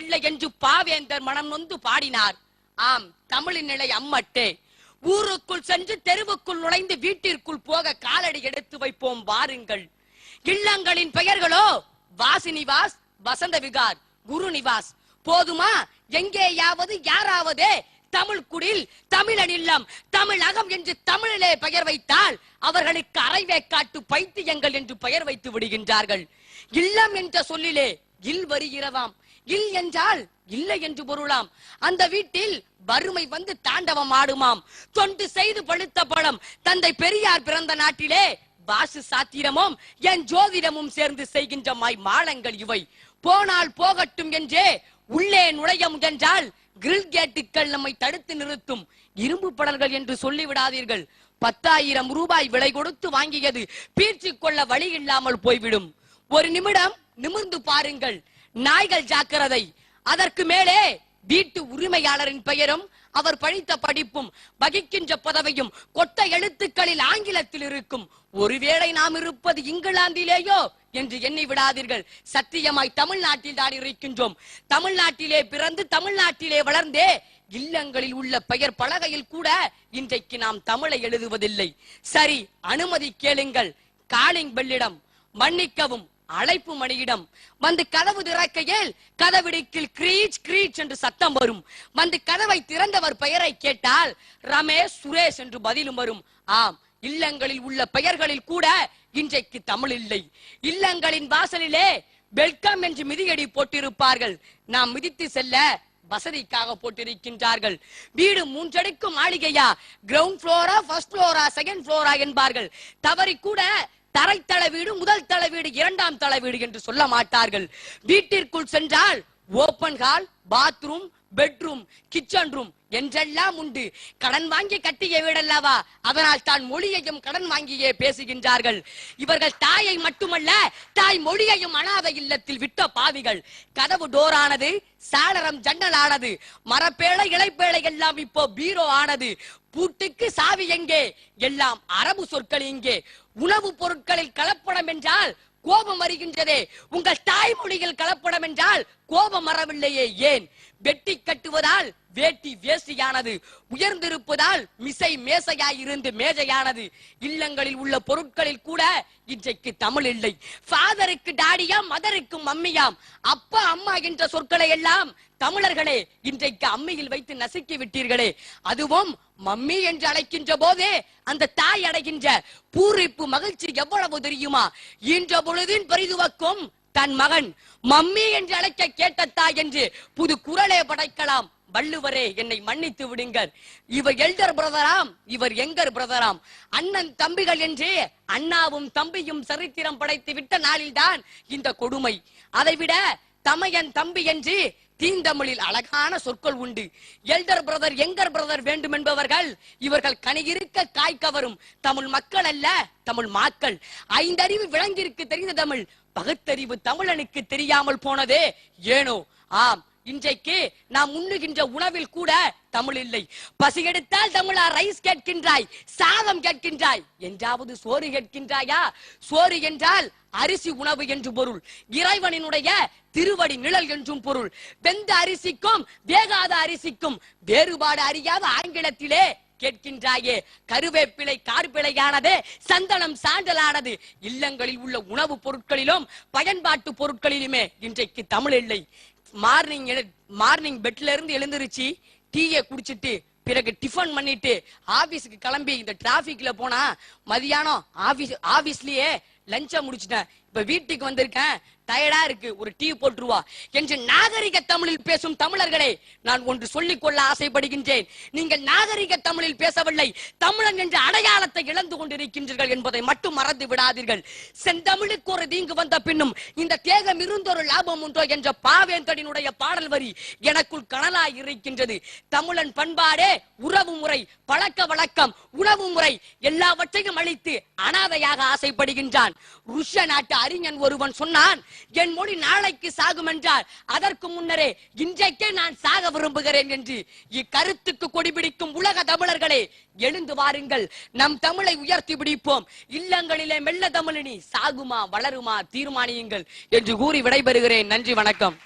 இல்லை என்று பாவேந்தர் மனம் நொந்து பாடினார். ஆம், தமிழின் நிலை அம்மட்டே. ஊருக்குள் சென்று தெருவுக்குள் நுழைந்து வீட்டிற்குள் போக காலடி எடுத்து வைப்போம் வாருங்கள். இல்லங்களின் பெயர்களோ வாசி நிவாஸ், வசந்த விகார், குரு நிவாஸ். போதுமா? எங்கேயாவது யாராவது தமிழ் குடில், தமிழன் இல்லம், தமிழகம் என்று தமிழிலே பெயர் வைத்தால் அவர்களுக்கு அரைவேக்காட்டு பைத்தியங்கள் என்று பெயர் வைத்து விடுகின்றார்கள். இல்லம் என்ற சொல்லிலே இல் வருகிறவாம். இல் என்றால் இல்லை என்று பொருளாம். அந்த வீட்டில் வறுமை வந்து தாண்டவம் ஆடுமாம். தொண்டு செய்து பழுத்த பழம் தந்தை பெரியார் பிறந்த நாட்டிலே வாசு சாத்திரமும் என் ஜோதிடமும் சேர்ந்து செய்கின்ற மாளங்கள் இவை. போனால் போகட்டும் என்றே உள்ளே நுழைய முயன்றால் கிரில் கேட்டுக்கள் நம்மை தடுத்து நிறுத்தும். இரும்பு படல்கள் என்று சொல்லிவிடாதீர்கள். 10,000 ரூபாய் விலை கொடுத்து வாங்கியது பீர்ச்சி கொள்ள வழி இல்லாமல் போய்விடும். ஒரு நிமிடம் நிமிர்ந்து பாருங்கள். நாய்கள் ஜாக்கிரதை. அதற்கு மேலே வீட்டு உரிமையாளரின் பெயரும் அவர் படித்த படிப்பும் வகிக்கின்ற பதவியும் கொட்ட எழுத்துக்களில் ஆங்கிலத்தில் இருக்கும். ஒருவேளை நாம் இருப்பது இங்கிலாந்திலேயோ என்று எண்ணி விடாதீர்கள். சத்தியமாய் தமிழ்நாட்டில் தான் இருக்கின்றோம். தமிழ்நாட்டிலே பிறந்து தமிழ்நாட்டிலே வளர்ந்தே இல்லங்களில் உள்ள பெயர் பலகையில் கூட இன்றைக்கு நாம் தமிழை எழுதுவதில்லை. சரி, அனுமதி கேளுங்கள். காலிங் பெல்லிடம், மன்னிக்கவும் அழைப்பு மணியிடம் வந்து கதவு திறக்கையில் கதவிடிக்கில் கிரீச் கிரீச் என்று சத்தம் வரும். வந்து கதவை திறந்தவர் பெயரை கேட்டால் ரமேஷ், சுரேஷ் என்று பதிலும் வரும். ஆம், இல்லங்களில் உள்ள பெயர்களில் கூட இன்றைக்கு தமிழ் இல்லை. இல்லங்களின் வாசலிலே வெல்கம் என்று மிதியடி போட்டிருப்பார்கள். நாம் மிதித்து செல்ல வசதிக்காக போட்டிருக்கின்றார்கள். வீடு 3 அடுக்கு மாளிகையா, கிரவுண்ட் ஃப்ளோரா, ஃபர்ஸ்ட் ஃப்ளோரா, செகண்ட் ஃப்ளோரா என்பார்கள். தவறி கூட தரைத்தள வீடு, முதல் தள வீடு, 2ஆம் தள வீடு என்று சொல்ல மாட்டார்கள். வீட்டிற்குள் சென்றால் open hall, bathroom, bedroom, kitchen room என்றெல்லாம் உண்டு. கடன் வாங்கி கட்டிய வீடல்லவா, அதனால் தான் மொழியையும் கடன் வாங்கியே பேசுகின்றார்கள். இவர்கள் தாயை மட்டுமல்ல, தாய் மொழியையும் அனாதை இல்லத்தில் விட்ட பாவிகள். கதவு டோர் ஆனது, சாளரம் ஜன்னல் ஆனது, மரப்பேழை இலைப்பேழை எல்லாம் இப்போ பீரோ ஆனது. பூட்டுக்கு சாவி எங்கே? எல்லாம் அரபு சொற்கள் இங்கே. உணவு பொருட்களில் கலப்படம் என்றால் கோபம் வருகின்றதே. உங்கள் தாய்மொழியில் கலப்படம் என்றால் கோபம் வரவில்லையே ஏன்? வெட்டி கட்டுவதால் வேட்டி வேஷ்டியானது, உயர்ந்திருப்பதால் மிசை மேசையாய் இருந்து மேஜையானது. இல்லங்களில் உள்ள பொருட்களில் கூட இன்றைக்கு தமிழ் இல்லை. ஃபாதருக்கு டாடியாம், மதருக்கு மம்மியாம். அப்பா அம்மா என்ற சொற்களை எல்லாம் தமிழர்களே இன்றைக்கு அம்மியில் வைத்து நசுக்கி விட்டீர்களே. அதுவும் மம்மி என்று அழைக்கின்ற போதே அந்த தாய் அடைகின்ற பூரிப்பு மகிழ்ச்சி எவ்வளவு தெரியுமா? இன்ற பொழுதின் பெரிதுவக்கும் தன் மகன் மம்மி என்று அழைக்க கேட்ட தாய் என்று புது குரலே படைக்கலாம். வள்ளுவரே, என்னை மன்னித்து விடுங்கள். இவர் எல்டர் பிரதராம், இவர் எங்கர் பிரதராம். அண்ணன் தம்பிகள் என்று அண்ணாவும் தம்பியும் சரித்திரம் படைத்து விட்ட நாளில்தான் இந்த கொடுமை. அதைவிட தமையன் தம்பி என்று தீந்தமிழில் அழகான சொற்கள் உண்டு. எல்டர் பிரதர், எங்கர் பிரதர் வேண்டும் என்பவர்கள் இவர்கள் கனியிருக்க காய்க்கவரும் தமிழ் மக்கள் அல்ல, தமிழ் மாக்கள். 5 அறிவு விலங்கிற்கு தெரிந்த தமிழ், பகுத்தறிவு தமிழனுக்கு தெரியாமல் போனதே ஏனோ. ஆம், இன்றைக்கு நாம் உண்ணுகின்ற உணவில் கூட தமிழ் இல்லை. பசி எடுத்தால் தமிழா ரைஸ் கேட்கின்றாய், சாதம் கேட்கின்றாய், என்றாவது சோறு கேட்கின்றாயா? சோறு என்றால் அரிசி உணவு என்று பொருள். இறைவனினுடைய திருவடி நிழல் என்றும் பொருள். வெந்த அரிசிக்கும் வேகாத அரிசிக்கும் வேறுபாடு அறியாத ஆங்கிலத்திலே கேட்கின்றாயே. கருவேப்பிலை கார்பிழையானது, சந்தனம் சாண்டலானது. இல்லங்களில் உள்ள உணவு பொருட்களிலும் பயன்பாட்டு பொருட்களிலுமே இன்றைக்கு தமிழ் இல்லை. மார்னிங் பெட்ல இருந்து எழுந்திருச்சு டீயை குடிச்சிட்டு பிறகு டிஃபன் பண்ணிட்டு ஆபீஸ்க்கு கிளம்பி இந்த டிராபிக்ல போனா மதியானம் ஆபீஸ்லயே லஞ்ச முடிச்சிட்டேன், இப்ப வீட்டுக்கு வந்திருக்கேன், டயர்டா இருக்கு, ஒரு டீ போட்டுருவா என்று நாகரிக தமிழில் பேசும் தமிழர்களே, நான் ஒன்று சொல்லிக் கொள்ள ஆசைப்படுகின்றேன். நீங்கள் நாகரிக தமிழில் பேசவில்லை, தமிழன் என்ற அடையாளத்தை இழந்து கொண்டிருக்கின்றீர்கள் என்பதை மட்டும் மறந்து விடாதீர்கள். செந்தமிழுக்கு ஒரு தீங்கு வந்த பின்னும் இந்த தேகம் இருந்தொரு லாபம் உண்டோ என்ற பாவேந்தடினுடைய பாடல் வரி எனக்குள் கனலாய் இருக்கின்றது. தமிழன் பண்பாடே உறவு முறை, பழக்க வழக்கம், உணவு முறை எல்லாவற்றையும் அழித்து அனாதையாக ஆசைப்படுகின்றான். ருஷ்ய நாட்டு அறிஞன் ஒருவன் சொன்னான், என் மொழி நாளைக்கு சாகும் என்றால் அதற்கு முன்னரே இன்றைக்கே நான் சாக விரும்புகிறேன் என்று. இக்கருத்துக்கு கொடிபிடிக்கும் உலக தமிழர்களே, எழுந்து வாருங்கள், நம் தமிழை உயர்த்தி பிடிப்போம். இல்லங்களிலே மெல்ல தமிழினி சாகுமா வளருமா தீர்மானியுங்கள் என்று கூறி விடைபெறுகிறேன். நன்றி, வணக்கம்.